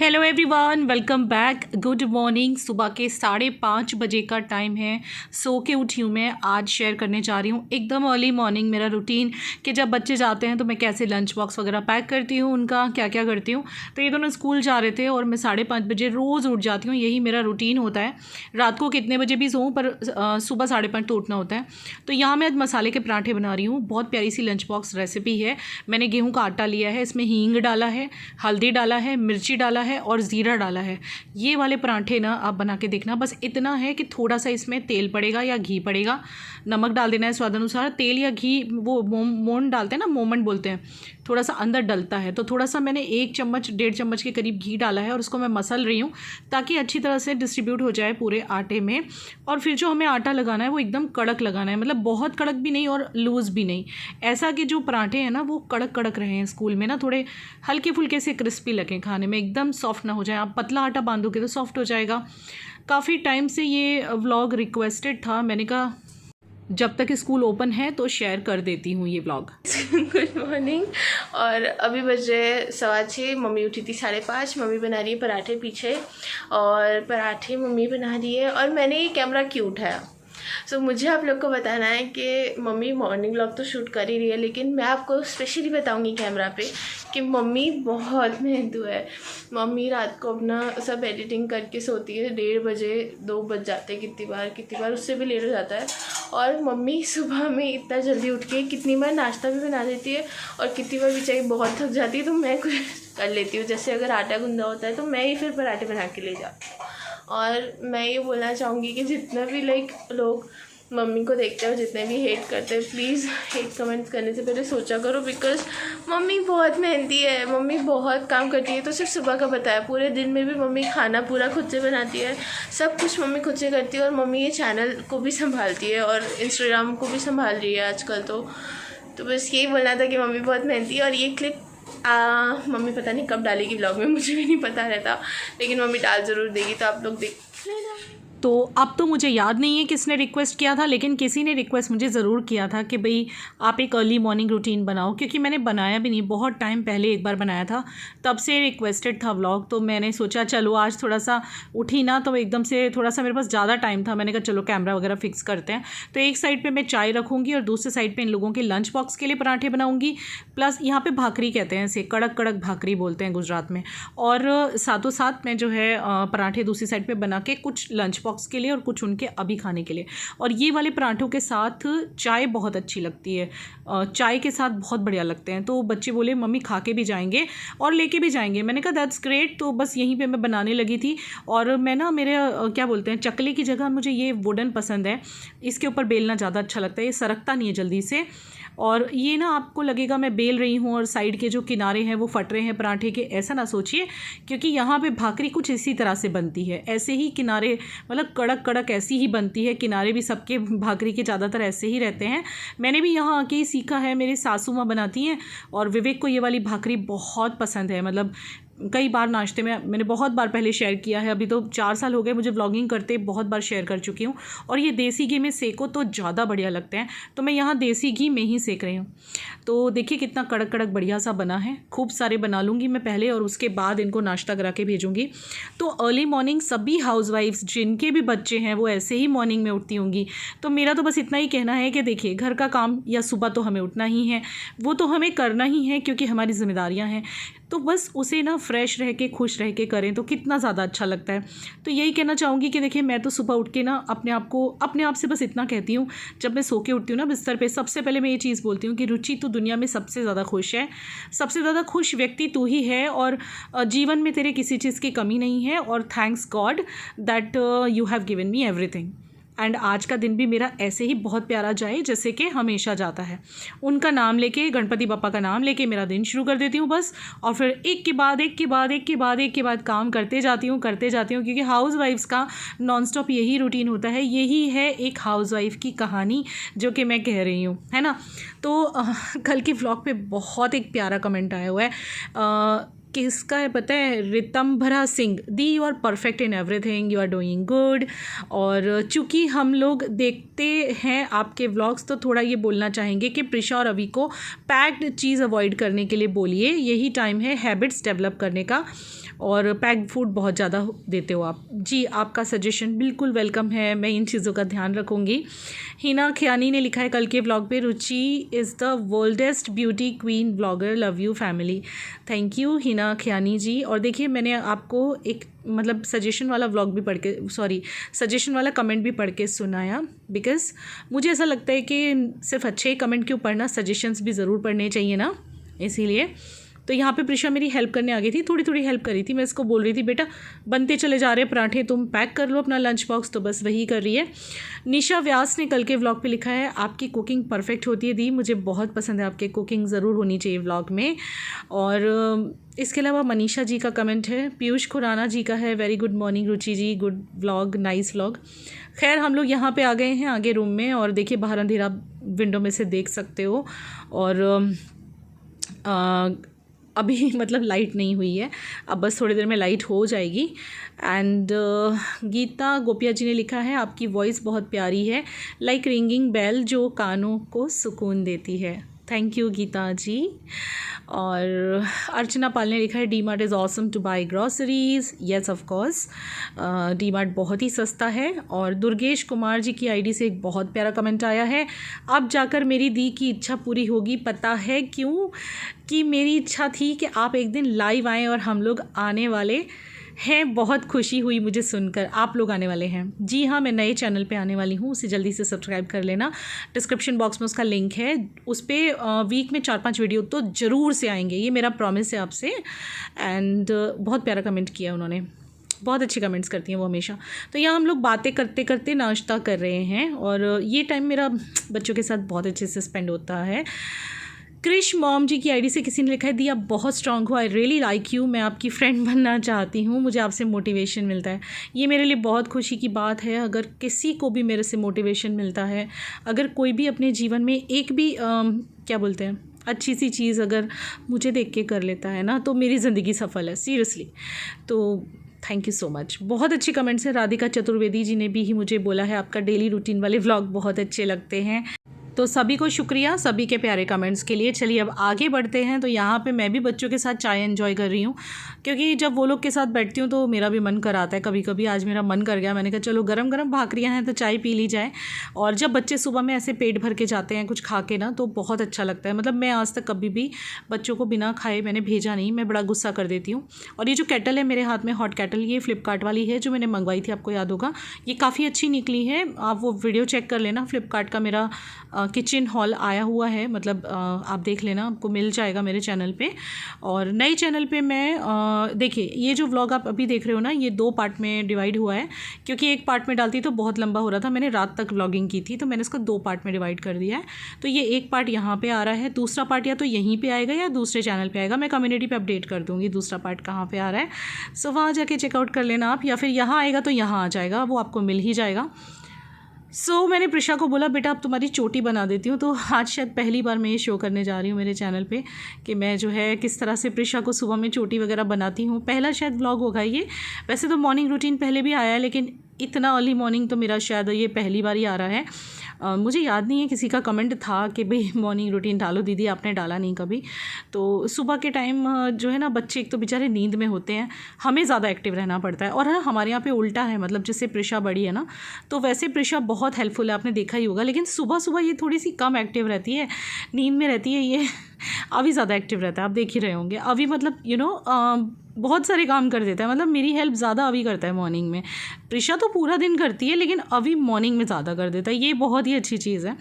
Hello everyone, welcome back. Good morning. सुबह के 5:30 बजे का टाइम है। सो के उठी हूँ मैं। आज शेयर करने जा रही हूँ एकदम अर्ली मॉर्निंग मेरा रूटीन कि जब बच्चे जाते हैं तो मैं कैसे लंच बॉक्स वगैरह पैक करती हूँ, उनका क्या क्या करती हूँ। तो ये दोनों स्कूल जा रहे थे और मैं 5:30 बजे रोज़ उठ जाती हूँ। यही मेरा रूटीन होता है। रात को कितने बजे भी सोऊँ पर सुबह 5:30 तो उठना होता है। तो यहाँ मैं आज मसाले के पराठे बना रही हूँ। बहुत प्यारी सी लंच बॉक्स रेसिपी है। मैंने गेहूँ का आटा लिया है, इसमें हींग डाला है, हल्दी डाला है, मिर्ची डाला है और ज़ीरा डाला है। ये वाले पराठे ना आप बना के देखना। बस इतना है कि थोड़ा सा इसमें तेल पड़ेगा या घी पड़ेगा, नमक डाल देना है स्वाद अनुसार। तेल या घी वो मोम डालते हैं ना, मोमन बोलते हैं, थोड़ा सा अंदर डलता है। तो थोड़ा सा मैंने 1 चम्मच 1.5 चम्मच के करीब घी डाला है और उसको मैं मसल रही हूँ ताकि अच्छी तरह से डिस्ट्रीब्यूट हो जाए पूरे आटे में। और फिर जो हमें आटा लगाना है वो एकदम कड़क लगाना है, मतलब बहुत कड़क भी नहीं और लूज़ भी नहीं। ऐसा कि जो पराठे हैं ना वो कड़क कड़क रहे हैं, स्कूल में ना थोड़े हल्के फुल्के से क्रिस्पी लगें खाने में, एकदम सॉफ्ट ना हो जाए। आप पतला आटा बांधोगे तो सॉफ्ट हो जाएगा। काफ़ी टाइम से ये व्लॉग रिक्वेस्टेड था, मैंने कहा जब तक स्कूल ओपन है तो शेयर कर देती हूँ ये व्लॉग। Good morning. और अभी बजे 6:15। मम्मी उठी थी 5:30। मम्मी बना रही है पराठे पीछे, और पराठे मम्मी बना रही है और मैंने ये कैमरा क्यों उठाया। सो मुझे आप लोग को बताना है कि मम्मी मॉर्निंग व्लॉग तो शूट कर ही रही है, लेकिन मैं आपको स्पेशली बताऊंगी कैमरा पे कि मम्मी बहुत मेहनतू है। मम्मी रात को अपना सब एडिटिंग करके सोती है 1:30 बजे, 2 बज जाते हैं कितनी बार उससे भी लेट हो जाता है। और मम्मी सुबह में इतना जल्दी उठ के कितनी बार नाश्ता भी बना देती है और कितनी बार बेचारी बहुत थक जाती है तो मैं कुछ कर लेती हूँ। जैसे अगर आटा गूंदा होता है तो मैं ही फिर पराठे बना के ले जाती हूँ। और मैं ये बोलना चाहूँगी कि जितना भी लोग मम्मी को देखते हैं, जितने भी हेट करते हैं, प्लीज़ हेट कमेंट्स करने से पहले सोचा करो, बिकॉज मम्मी बहुत मेहनती है। मम्मी बहुत काम करती है। तो सिर्फ सुबह का बताया, पूरे दिन में भी मम्मी खाना पूरा खुद से बनाती है, सब कुछ मम्मी खुद से करती है। और मम्मी ये चैनल को भी संभालती है और इंस्टाग्राम को भी संभाल रही है आजकल। तो बस यही बोलना था कि मम्मी बहुत मेहनती है। और ये क्लिप मम्मी पता नहीं कब डालेगी व्लॉग में, मुझे भी नहीं पता रहता, लेकिन मम्मी डाल ज़रूर देगी, तो आप लोग देख लेना। तो अब तो मुझे याद नहीं है किसने रिक्वेस्ट किया था, लेकिन किसी ने रिक्वेस्ट मुझे ज़रूर किया था कि भाई आप एक अर्ली मॉर्निंग रूटीन बनाओ, क्योंकि मैंने बनाया भी नहीं, बहुत टाइम पहले एक बार बनाया था, तब से रिक्वेस्टेड था व्लॉग। तो मैंने सोचा चलो आज थोड़ा सा उठी ना तो एकदम से थोड़ा सा मेरे पास ज़्यादा टाइम था, मैंने कहा चलो कैमरा वगैरह फिक्स करते हैं। तो एक साइड पर मैं चाय रखूँगी और दूसरे साइड पर इन लोगों के लंच बॉक्स के लिए पराठे बनाऊँगी, प्लस यहाँ पर भाकरी कहते हैं, इसे कड़क कड़क भाकरी बोलते हैं गुजरात में। और साथों साथ मैं जो है पराठे दूसरी साइड पर बना के कुछ लंच बॉक्स के लिए और कुछ उनके अभी खाने के लिए। और ये वाले पराठों के साथ चाय बहुत अच्छी लगती है, चाय के साथ बहुत बढ़िया लगते हैं। तो बच्चे बोले मम्मी खा के भी जाएंगे और लेके भी जाएंगे। मैंने कहा दैट्स ग्रेट। तो बस यहीं पे मैं बनाने लगी थी। और मैं ना मेरे क्या बोलते हैं, चकले की जगह मुझे ये वुडन पसंद है, इसके ऊपर बेलना ज़्यादा अच्छा लगता है, ये सरकता नहीं है जल्दी से। और ये ना आपको लगेगा मैं बेल रही हूँ और साइड के जो किनारे हैं वो फट रहे हैं पराठे के, ऐसा ना सोचिए, क्योंकि यहाँ पे भाकरी कुछ इसी तरह से बनती है, ऐसे ही किनारे, मतलब कड़क कड़क ऐसी ही बनती है, किनारे भी सबके भाकरी के ज़्यादातर ऐसे ही रहते हैं। मैंने भी यहाँ आके ही सीखा है, मेरी सासू माँ बनाती हैं और विवेक को ये वाली भाकरी बहुत पसंद है। मतलब कई बार नाश्ते में मैंने बहुत बार पहले शेयर किया है, अभी तो 4 साल हो गए मुझे व्लॉगिंग करते, बहुत बार शेयर कर चुकी हूँ। और ये देसी घी में सेको तो ज़्यादा बढ़िया लगते हैं, तो मैं यहाँ देसी घी में ही सेक रही हूँ। तो देखिए कितना कड़क कड़क बढ़िया सा बना है। खूब सारे बना लूँगी मैं पहले और उसके बाद इनको नाश्ता करा के भेजूँगी। तो अर्ली मॉर्निंग सभी हाउसवाइफ्स जिनके भी बच्चे हैं वो ऐसे ही मॉर्निंग में उठती होंगी। तो मेरा तो बस इतना ही कहना है कि देखिए घर का काम या सुबह तो हमें उठना ही है, वो तो हमें करना ही है क्योंकि हमारी जिम्मेदारियाँ हैं। तो बस उसे ना फ्रेश रह के खुश रह के करें तो कितना ज़्यादा अच्छा लगता है। तो यही कहना चाहूँगी कि देखिए मैं तो सुबह उठ के ना अपने आप से बस इतना कहती हूँ, जब मैं सो के उठती हूँ ना बिस्तर पे, सबसे पहले मैं ये चीज़ बोलती हूँ कि रुचि तू दुनिया में सबसे ज़्यादा खुश है, सबसे ज़्यादा खुश व्यक्ति तू ही है और जीवन में तेरे किसी चीज़ की कमी नहीं है। और thanks God that you have given me everything. And आज का दिन भी मेरा ऐसे ही बहुत प्यारा जाए जैसे कि हमेशा जाता है। उनका नाम लेके, गणपति बप्पा का नाम लेके मेरा दिन शुरू कर देती हूँ बस। और फिर एक के बाद काम करते जाती हूँ क्योंकि हाउस वाइफ्स का नॉन स्टॉप यही रूटीन होता है। यही है एक हाउस वाइफ की कहानी जो कि मैं कह रही हूँ, है ना। तो कल के व्लॉग पे बहुत एक प्यारा कमेंट आया हुआ है। किसका है पता है? रितंभरा सिंह। दी you are perfect in everything, you are doing good. और चूँकि हम लोग देखते हैं आपके व्लॉग्स तो थोड़ा ये बोलना चाहेंगे कि प्रिशा और अभी को पैक्ड चीज़ अवॉइड करने के लिए बोलिए, यही टाइम है हैबिट्स डेवलप करने का। और पैक्ड फूड बहुत ज़्यादा देते हो आप जी। आपका सजेशन बिल्कुल वेलकम है, मैं इन चीज़ों का ध्यान रखूँगी। हिना खियानी ने लिखा है कल के व्लॉग पे, Ruchi is the worldest beauty queen blogger, love you family. Thank you Hina Khiyani ji. और देखिए मैंने आपको एक मतलब सजेशन वाला व्लॉग भी पढ़ के, सॉरी सजेशन वाला कमेंट भी पढ़ के सुनाया, बिकॉज़ मुझे ऐसा लगता है कि सिर्फ अच्छे कमेंट क्यों पढ़ना, सजेशंस भी ज़रूर पढ़ने चाहिए ना, इसीलिए। तो यहाँ पे प्रिशा मेरी हेल्प करने आ गई थी, थोड़ी थोड़ी हेल्प करी थी। मैं इसको बोल रही थी बेटा बनते चले जा रहे पराठे, तुम पैक कर लो अपना लंच बॉक्स, तो बस वही कर रही है। निशा व्यास ने कल के व्लॉग पे लिखा है आपकी कुकिंग परफेक्ट होती है दी, मुझे बहुत पसंद है आपके कुकिंग, ज़रूर होनी चाहिए व्लॉग में। और इसके अलावा मनीषा जी का कमेंट है, पीयूष खुराना जी का है, वेरी गुड मॉर्निंग रुचि जी, गुड व्लॉग, नाइस व्लॉग। खैर हम लोग यहाँ पे आ गए हैं आगे रूम में, और देखिए बाहर अंधेरा विंडो में से देख सकते हो। और अभी मतलब लाइट नहीं हुई है, अब बस थोड़ी देर में लाइट हो जाएगी। एंड गीता गोपिया जी ने लिखा है आपकी वॉइस बहुत प्यारी है, लाइक रिंगिंग बेल जो कानों को सुकून देती है। Thank you Geeta ji. और अर्चना पाल ने लिखा है D Mart is awesome to buy groceries, yes of course, D Mart बहुत ही सस्ता है। और दुर्गेश कुमार जी की आईडी से एक बहुत प्यारा कमेंट आया है, अब जाकर मेरी दी की इच्छा पूरी होगी, पता है क्यों? कि मेरी इच्छा थी कि आप एक दिन लाइव आएँ और हम लोग आने वाले हैं, बहुत खुशी हुई मुझे सुनकर आप लोग आने वाले हैं। जी हाँ, मैं नए चैनल पे आने वाली हूँ, उसे जल्दी से सब्सक्राइब कर लेना, डिस्क्रिप्शन बॉक्स में उसका लिंक है, उस पर वीक में 4-5 वीडियो तो ज़रूर से आएंगे, ये मेरा प्रॉमिस है आपसे। एंड बहुत प्यारा कमेंट किया उन्होंने, बहुत अच्छी कमेंट्स करती हैं वो हमेशा। तो यहाँ हम लोग बातें करते करते नाश्ता कर रहे हैं, और ये टाइम मेरा बच्चों के साथ बहुत अच्छे से स्पेंड होता है। क्रिश मॉम जी की आईडी से किसी ने लिखा है दी आप बहुत स्ट्रांग हो, आई रियली लाइक यू, मैं आपकी फ्रेंड बनना चाहती हूँ, मुझे आपसे मोटिवेशन मिलता है। ये मेरे लिए बहुत खुशी की बात है, अगर किसी को भी मेरे से मोटिवेशन मिलता है, अगर कोई भी अपने जीवन में एक भी क्या बोलते हैं अच्छी सी चीज़ अगर मुझे देख के कर लेता है ना, तो मेरी ज़िंदगी सफल है, सीरियसली। तो थैंक यू सो मच। बहुत अच्छी कमेंट्स हैं। राधिका चतुर्वेदी जी ने भी ही मुझे बोला है आपका डेली रूटीन वाले व्लॉग बहुत अच्छे लगते हैं, तो सभी को शुक्रिया सभी के प्यारे कमेंट्स के लिए। चलिए अब आगे बढ़ते हैं। तो यहाँ पे मैं भी बच्चों के साथ चाय एंजॉय कर रही हूँ, क्योंकि जब वो लोग के साथ बैठती हूँ तो मेरा भी मन कराता है कभी कभी। आज मेरा मन कर गया, मैंने कहा चलो गरम गरम भाकरियाँ हैं तो चाय पी ली जाए। और जब बच्चे सुबह में ऐसे पेट भर के जाते हैं कुछ खा के ना, तो बहुत अच्छा लगता है। मतलब मैं आज तक कभी भी बच्चों को बिना खाए मैंने भेजा नहीं, मैं बड़ा गुस्सा कर देती हूँ। और ये जो केटल है मेरे हाथ में, हॉट केटल, ये फ्लिपकार्ट वाली है जो मैंने मंगवाई थी, आपको याद होगा, ये काफ़ी अच्छी निकली है। आप वो वीडियो चेक कर लेना, फ्लिपकार्ट का मेरा किचन हॉल आया हुआ है, मतलब आप देख लेना, आपको मिल जाएगा मेरे चैनल पे। और नए चैनल पे मैं देखिए ये जो व्लॉग आप अभी देख रहे हो ना, ये 2 पार्ट में डिवाइड हुआ है, क्योंकि एक पार्ट में डालती तो बहुत लंबा हो रहा था, मैंने रात तक व्लॉगिंग की थी, तो मैंने इसको 2 पार्ट में डिवाइड कर दिया है। तो ये एक पार्ट यहाँ पे आ रहा है, दूसरा पार्ट या तो यहीं पे आएगा या दूसरे चैनल पे आएगा, मैं कम्युनिटी पे अपडेट कर दूँगी दूसरा पार्ट कहाँ पे आ रहा है। सो वहाँ जाके चेकआउट कर लेना आप, या फिर यहाँ आएगा तो यहाँ आ जाएगा, वो आपको मिल ही जाएगा। मैंने प्रिशा को बोला बेटा अब तुम्हारी चोटी बना देती हूँ, तो आज शायद पहली बार मैं ये शो करने जा रही हूँ मेरे चैनल पे कि मैं जो है किस तरह से प्रिशा को सुबह में चोटी वगैरह बनाती हूँ। पहला शायद व्लॉग होगा ये, वैसे तो मॉर्निंग रूटीन पहले भी आया है, लेकिन इतना अर्ली मॉर्निंग तो मेरा शायद ये पहली बार ही आ रहा है। मुझे याद नहीं है, किसी का कमेंट था कि भाई मॉर्निंग रूटीन डालो दीदी, आपने डाला नहीं कभी। तो सुबह के टाइम जो है ना, बच्चे एक तो बेचारे नींद में होते हैं, हमें ज़्यादा एक्टिव रहना पड़ता है। और है ना, हमारे यहाँ पे उल्टा है, मतलब जैसे प्रिशा बड़ी है ना, तो वैसे प्रिशा बहुत हेल्पफुल है, आपने देखा ही होगा, लेकिन सुबह सुबह ये थोड़ी सी कम एक्टिव रहती है, नींद में रहती है। ये अभी ज़्यादा एक्टिव रहता है, आप देख ही रहे होंगे। अभी मतलब बहुत सारे काम कर देता है, मतलब मेरी हेल्प ज़्यादा अभी करता है मॉर्निंग में। प्रिशा तो पूरा दिन करती है, लेकिन अभी मॉर्निंग में ज़्यादा कर देता है, ये बहुत ही अच्छी चीज़ है।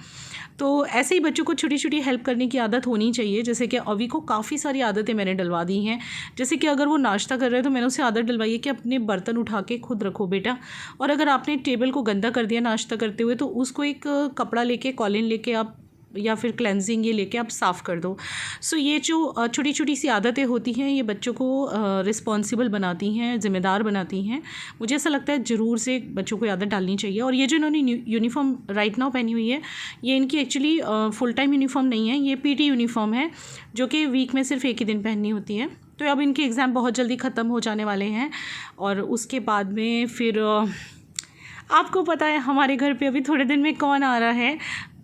तो ऐसे ही बच्चों को छोटी छोटी हेल्प करने की आदत होनी चाहिए। जैसे कि अभी को काफ़ी सारी आदतें मैंने डलवा दी हैं, जैसे कि अगर वो नाश्ता कर रहे हैं तो मैंने उसे आदत डलवाई है कि अपने बर्तन उठा के खुद रखो बेटा, और अगर आपने टेबल को गंदा कर दिया नाश्ता करते हुए, तो उसको एक कपड़ा लेके, कॉलिन लेके आप, या फिर क्लेंजिंग ये लेके आप साफ़ कर दो। ये जो छोटी छोटी सी आदतें होती हैं, ये बच्चों को रिस्पॉन्सिबल बनाती हैं, ज़िम्मेदार बनाती हैं। मुझे ऐसा लगता है ज़रूर से बच्चों को आदत डालनी चाहिए। और ये जो इन्होंने यूनिफॉर्म राइट नाउ पहनी हुई है, ये इनकी एक्चुअली फुल टाइम यूनिफॉर्म नहीं है, ये पीटी यूनिफॉर्म है, जो कि वीक में सिर्फ एक ही दिन पहननी होती है। तो अब इनके एग्ज़ाम बहुत जल्दी ख़त्म हो जाने वाले हैं और उसके बाद में फिर आपको पता है हमारे घर पे अभी थोड़े दिन में कौन आ रहा है,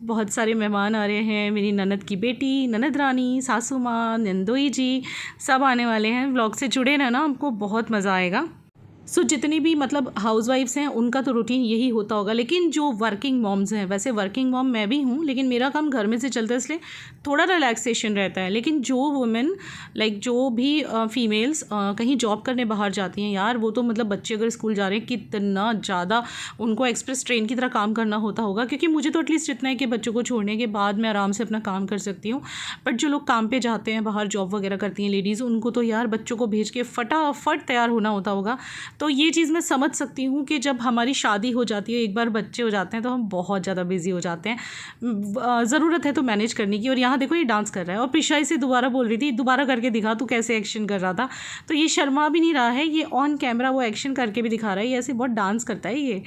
बहुत सारे मेहमान आ रहे हैं। मेरी ननद की बेटी, ननद रानी, सासू माँ, नंदोई जी सब आने वाले हैं। व्लॉग से जुड़े रहना, हमको बहुत मज़ा आएगा। सो जितनी भी मतलब हाउसवाइफ्स हैं उनका तो रूटीन यही होता होगा, लेकिन जो वर्किंग मॉम्स हैं, वैसे वर्किंग मॉम मैं भी हूँ लेकिन मेरा काम घर में से चलता है इसलिए थोड़ा रिलैक्सेशन रहता है। लेकिन जो वुमेन लाइक जो भी फीमेल्स कहीं जॉब करने बाहर जाती हैं यार, वो तो मतलब बच्चे अगर स्कूल जा रहे हैं कितना ज़्यादा उनको एक्सप्रेस ट्रेन की तरह काम करना होता होगा। क्योंकि मुझे तो एटलीस्ट इतना है कि बच्चों को छोड़ने के बाद मैं आराम से अपना काम कर सकती हूँ, बट जो लोग काम पर जाते हैं, बाहर जॉब वगैरह करती हैं लेडीज़, उनको तो यार बच्चों को भेज के फटाफट तैयार होना होता होगा। तो ये चीज़ मैं समझ सकती हूँ कि जब हमारी शादी हो जाती है, एक बार बच्चे हो जाते हैं तो हम बहुत ज़्यादा बिजी हो जाते हैं। ज़रूरत है तो मैनेज करने की। और यहाँ देखो ये डांस कर रहा है और प्रिशा इसे दोबारा बोल रही थी दोबारा करके दिखा तू कैसे एक्शन कर रहा था। तो ये शर्मा भी नहीं रहा है, ये ऑन कैमरा वो एक्शन करके भी दिखा रहा है। ये ऐसे बहुत डांस करता है, ये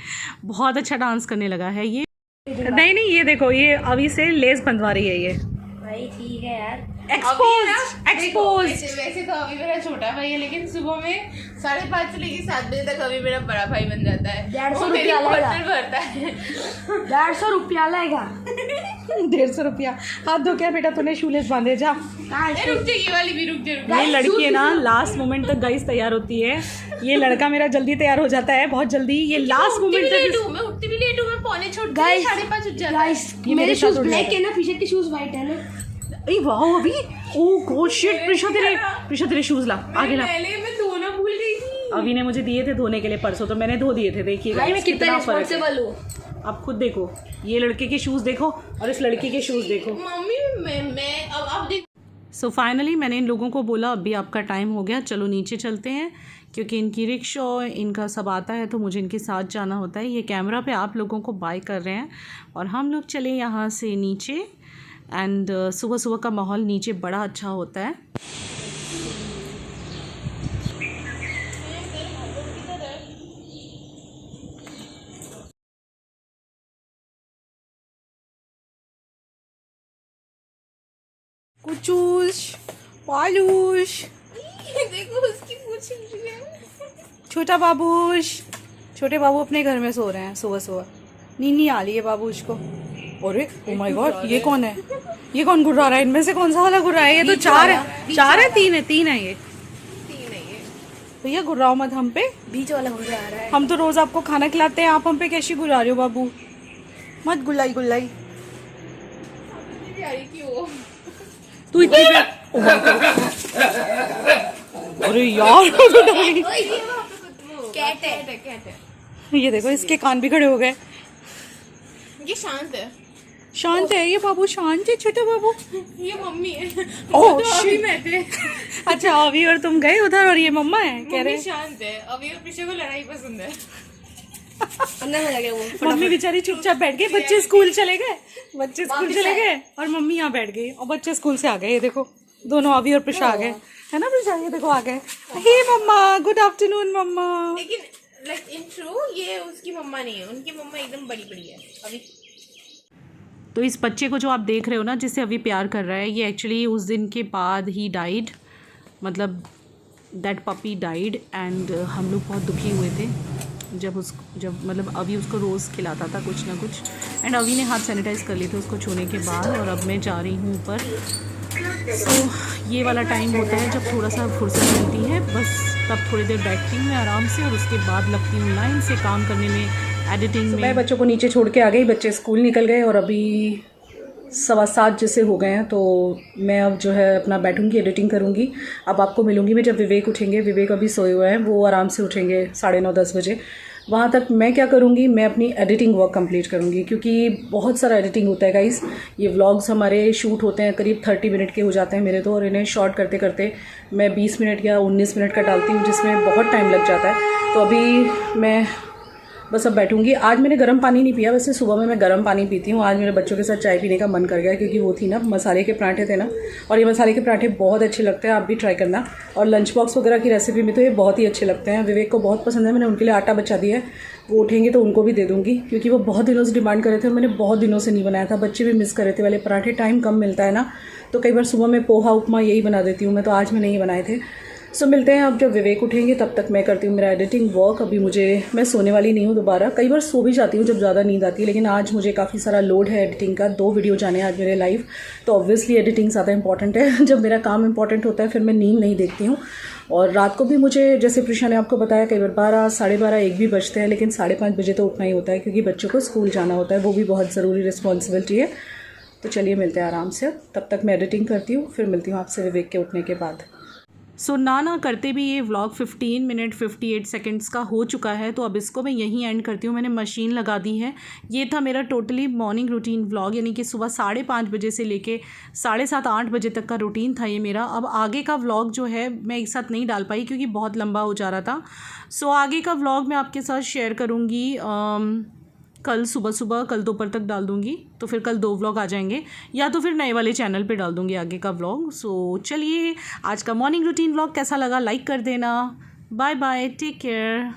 बहुत अच्छा डांस करने लगा है ये। नहीं ये देखो ये अभी से लेस बंधवा रही है ये। भाई ठीक है यार, एक्सपोज। वैसे तो अभी मेरा छोटा भाई है, लेकिन सुबह में 5:30 से लेकर 7 बजे तक अभी मेरा बड़ा भाई बन जाता है। 150 मेरी रुपया बर्तन भरता है। 150 रुपया लेगा। 150 रुपया। हाथ धो क्या बेटा, तूने शूलेस बांधे जा। रुक जा, ये वाली भी रुक जा। ये लड़की है ना लास्ट मोमेंट तक गाइस तैयार होती है। ये लड़का मेरा जल्दी तैयार हो जाता है, बहुत जल्दी। ये लास्ट मोमेंट तक मैं उठती भी लेट हूँ, मैं 4:45 गाइस 5:30 उठ जाता है। गाइस ये मेरे मेरे साथ शूज उड़ ब्लैक जाएगा। है ना, पीछे के शूज वाइट है ना। ए वाह अभी ओ गॉड शिट। प्रिशा तेरे शूज ला आगे ला। पहले मैं धोना भूल गई थी। अभी ने मुझे दिए थे धोने के लिए परसों, तो मैंने धो दिए थे। देखिए भाई मैं कितना फर्क है। रिस्पॉन्सिबल हूँ। आप खुद देखो, ये लड़के के शूज देखो और इस लड़की के शूज देखो। मम्मी मैं अब देख। सो फाइनली मैंने इन लोगों को बोला अभी आपका टाइम हो गया, चलो नीचे चलते हैं, क्योंकि इनकी रिक्शा इनका सब आता है तो मुझे इनके साथ जाना होता है। ये कैमरा पे आप लोगों को बाय कर रहे हैं और हम लोग चले यहाँ से नीचे। एंड सुबह सुबह का माहौल नीचे बड़ा अच्छा होता है। कुचूस पालूस, देखो उसकी पूछ रही है। छोटा बाबूश, छोटे बाबू अपने घर में सो रहे हैं सुबह सुबह। नीनी आ रही है बाबूश को। अरे ओ माय गॉड, ये कौन है? ये कौन गुर्रा रहा है? इनमें से कौन सा वाला गुर्रा है? ये तो चार है तीन है ये। भैया गुर्राओ मत हम पे, बीच वाला हो जा रहा है। हम तो रोज आपको खाना खिलाते हैं, आप हम पे कैसी गुर्रा रहे हो बाबू? मत गुल्लाई गुल्लाई। तू इतनी अरे यार कैट है। ये देखो इसके कान भी खड़े हो गए। ये शांत है ये बाबू, शांत है छोटा बाबू। ये मम्मी है। ओह तो अभी मैं थे। अच्छा अभी और तुम गए उधर और ये मम्मा है कह रहे मम्मी शांत है, अभी और पीछे को लड़ाई पसंद है। अंदर में लगे वो। मम्मी बेचारी चुपचाप बैठ गई, बच्चे स्कूल चले गए और मम्मी यहाँ बैठ गई और बच्चे स्कूल से आ गए। ये देखो दोनों अभी और प्रिशा आ गए, है ना प्रिशा? ये देखो आ गए। हे मम्मा, गुड आफ्टरनून मम्मा। लेकिन लाइक इन ट्रू ये उसकी मम्मा नहीं है, उनकी मम्मा एकदम बड़ी है अभी। तो इस बच्चे को जो आप देख रहे हो ना, जिससे अभी प्यार कर रहा है, ये एक्चुअली उस दिन के बाद ही डाइड, मतलब दैट पपी डाइड। एंड हम लोग बहुत दुखी हुए थे जब मतलब अभी उसको रोज़ खिलाता था कुछ ना कुछ। एंड अभी ने हाथ सैनिटाइज़ कर लिए थे उसको छूने के बाद। और अब मैं जा रही हूँ ऊपर। सो ये वाला टाइम होता है जब थोड़ा सा फुर्सत मिलती है, बस तब थोड़ी देर बैठती हूँ मैं आराम से और उसके बाद लगती हूँ लाइन से काम करने में, एडिटिंग में। मैं बच्चों को नीचे छोड़ के आ गई, बच्चे स्कूल निकल गए और अभी 7:15 जैसे हो गए हैं। तो मैं अब जो है अपना बैठूंगी, एडिटिंग करूंगी। अब आपको मिलूंगी मैं जब विवेक उठेंगे। विवेक अभी सोए हुए हैं, वो आराम से उठेंगे 9:30-10 बजे। वहाँ तक मैं क्या करूँगी, मैं अपनी एडिटिंग वर्क कंप्लीट करूँगी, क्योंकि बहुत सारा एडिटिंग होता है गाइस। ये व्लॉग्स हमारे शूट होते हैं करीब 30 मिनट के हो जाते हैं मेरे तो, और इन्हें शॉर्ट करते करते मैं 20 मिनट या 19 मिनट का डालती हूँ, जिसमें बहुत टाइम लग जाता है। तो अभी मैं बस अब बैठूंगी। आज मैंने गर्म पानी नहीं पिया, वैसे सुबह में मैं गर्म पानी पीती हूँ। आज मेरे बच्चों के साथ चाय पीने का मन कर गया, क्योंकि वो थी ना मसाले के पराठे थे ना, और ये मसाले के पराठे बहुत अच्छे लगते हैं, आप भी ट्राई करना। और लंच बॉक्स वगैरह की रेसिपी में तो ये बहुत ही अच्छे लगते हैं, विवेक को बहुत पसंद है। मैंने उनके लिए आटा बचा दिया है, वो उठेंगे तो उनको भी दे दूँगी, क्योंकि वो बहुत दिनों से डिमांड कर रहे थे और मैंने बहुत दिनों से नहीं बनाया था। बच्चे भी मिस कर रहे थे वाले पराठे, टाइम कम मिलता है ना, तो कई बार सुबह में पोहा उपमा यही बना देती हूँ मैं, तो आज मैं नहीं बनाए थे। सो मिलते हैं अब जब विवेक उठेंगे, तब तक मैं करती हूँ मेरा एडिटिंग वर्क। अभी मैं सोने वाली नहीं हूँ दोबारा। कई बार सो भी जाती हूँ जब ज़्यादा नींद आती है, लेकिन आज मुझे काफ़ी सारा लोड है एडिटिंग का। 2 वीडियो जाने आज मेरे लाइव, तो ऑब्वियसली एडिटिंग ज़्यादा इंपॉर्टेंट है। जब मेरा काम इंपॉर्टेंट होता है फिर मैं नींद नहीं देखती हूँ। और रात को भी मुझे, जैसे प्रिशा ने आपको बताया, कई बार 12, 12:30, 1 भी बजते हैं, लेकिन 5:30 बजे तो उठना ही होता है क्योंकि बच्चों को स्कूल जाना होता है। वो भी बहुत ज़रूरी रिस्पॉन्सिबिलिटी है। तो चलिए मिलते हैं आराम से। तब तक मैं एडिटिंग करती हूँ, फिर मिलती हूँ आपसे विवेक के उठने के बाद। सो ना करते भी ये व्लॉग 15 मिनट 58 सेकंड्स का हो चुका है, तो अब इसको मैं यहीं एंड करती हूँ। मैंने मशीन लगा दी है। ये था मेरा टोटली मॉर्निंग रूटीन व्लॉग, यानी कि सुबह 5:30 बजे से लेके 7:30 8 बजे तक का रूटीन था ये मेरा। अब आगे का व्लॉग जो है मैं एक साथ नहीं डाल पाई क्योंकि बहुत लंबा हो जा रहा था। सो आगे का व्लॉग मैं आपके साथ शेयर करूँगी कल सुबह, कल दोपहर तक डाल दूँगी। तो फिर कल 2 व्लॉग आ जाएंगे, या तो फिर नए वाले चैनल पे डाल दूँगी आगे का व्लॉग। सो चलिए, आज का मॉर्निंग रूटीन व्लॉग कैसा लगा लाइक कर देना। Bye bye, take care.